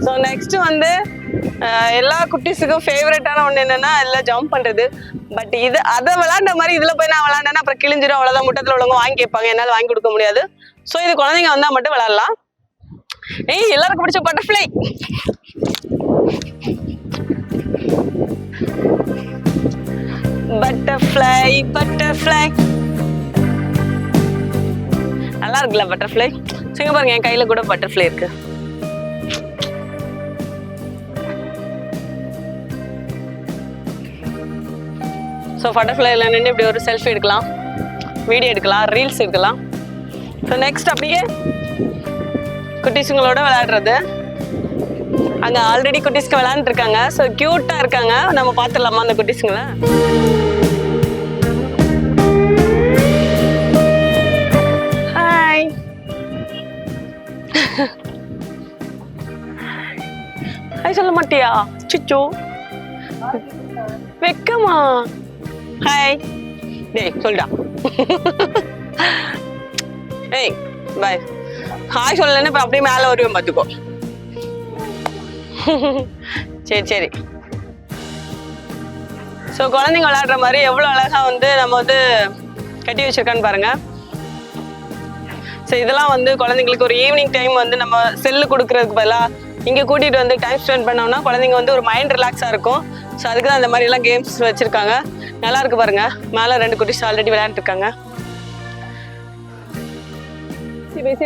So next வந்து எல்லா குட்டீஸுக்கும் ஃபேவரட்டான ஒன்று என்னன்னா எல்லாம் ஜம்ப் பண்ணுறது. பட் இது அதை விளாண்ட மாதிரி இதில் போய் நான் விளாண்டேன்னா அப்புறம் கிழிஞ்சிடும், அவ்வளோதான். முட்டத்தில் உள்ளவங்க வாங்கி கேட்பாங்க, என்னால் வாங்கி கொடுக்க முடியாது. ஸோ இது குழந்தைங்க வந்தால் மட்டும் விளாட்லாம். எல்லாருக்கும் பிடிச்ச பட்டர்ஃப்ளை. பட்டர்ஃப்ளை பட்டர்ஃப்ளை நல்லா இருக்குல்ல பட்டர்ஃப்ளை. சிங்க பாருங்க, என் கையில கூட பட்டர்ஃப்ளை இருக்கு. ஸோ பட்டர்ஃப்ளைல நின்று இப்படி ஒரு செல்ஃபி எடுக்கலாம், வீடியோ எடுக்கலாம், ரீல்ஸ் எடுக்கலாம். ஸோ நெக்ஸ்ட் அப்படியே குட்டீஸுங்களோட விளையாடுறது. அங்கே ஆல்ரெடி குட்டீஸ்க்கு விளையாண்டுட்டு இருக்காங்க. ஸோ க்யூட்டாக இருக்காங்க, நம்ம பார்த்துடலாமா அந்த குட்டீஸுங்களை? ஹாய். ஹாய் சொல்ல மாட்டியா சிச்சு? வெக்கமா? ஹாய் டேய் சொல்டா. ஏய் பாய். ஹாய் சொல்லலன்னு இப்போ அப்படியே மேலே வருவேன் பார்த்துக்கோ. சரி சரி. ஸோ குழந்தைங்க விளையாடுற மாதிரி எவ்வளோ அழகாக வந்து நம்ம வந்து கட்டி வச்சிருக்கான்னு பாருங்க. ஸோ இதெல்லாம் வந்து குழந்தைங்களுக்கு ஒரு ஈவினிங் டைம் வந்து நம்ம செல்லு கொடுக்கறதுக்கு பதிலாக இங்கே கூட்டிகிட்டு வந்து டைம் ஸ்பெண்ட் பண்ணோம்னா குழந்தைங்க வந்து ஒரு மைண்ட் ரிலாக்ஸாக இருக்கும். ஸோ அதுக்கு தான் அந்த மாதிரிலாம் கேம்ஸ் வச்சுருக்காங்க. நல்லா இருக்கு பாருங்க. மேலே 2 குட்டீஸ் ஆல்ரெடி விளையாண்டுருக்காங்க.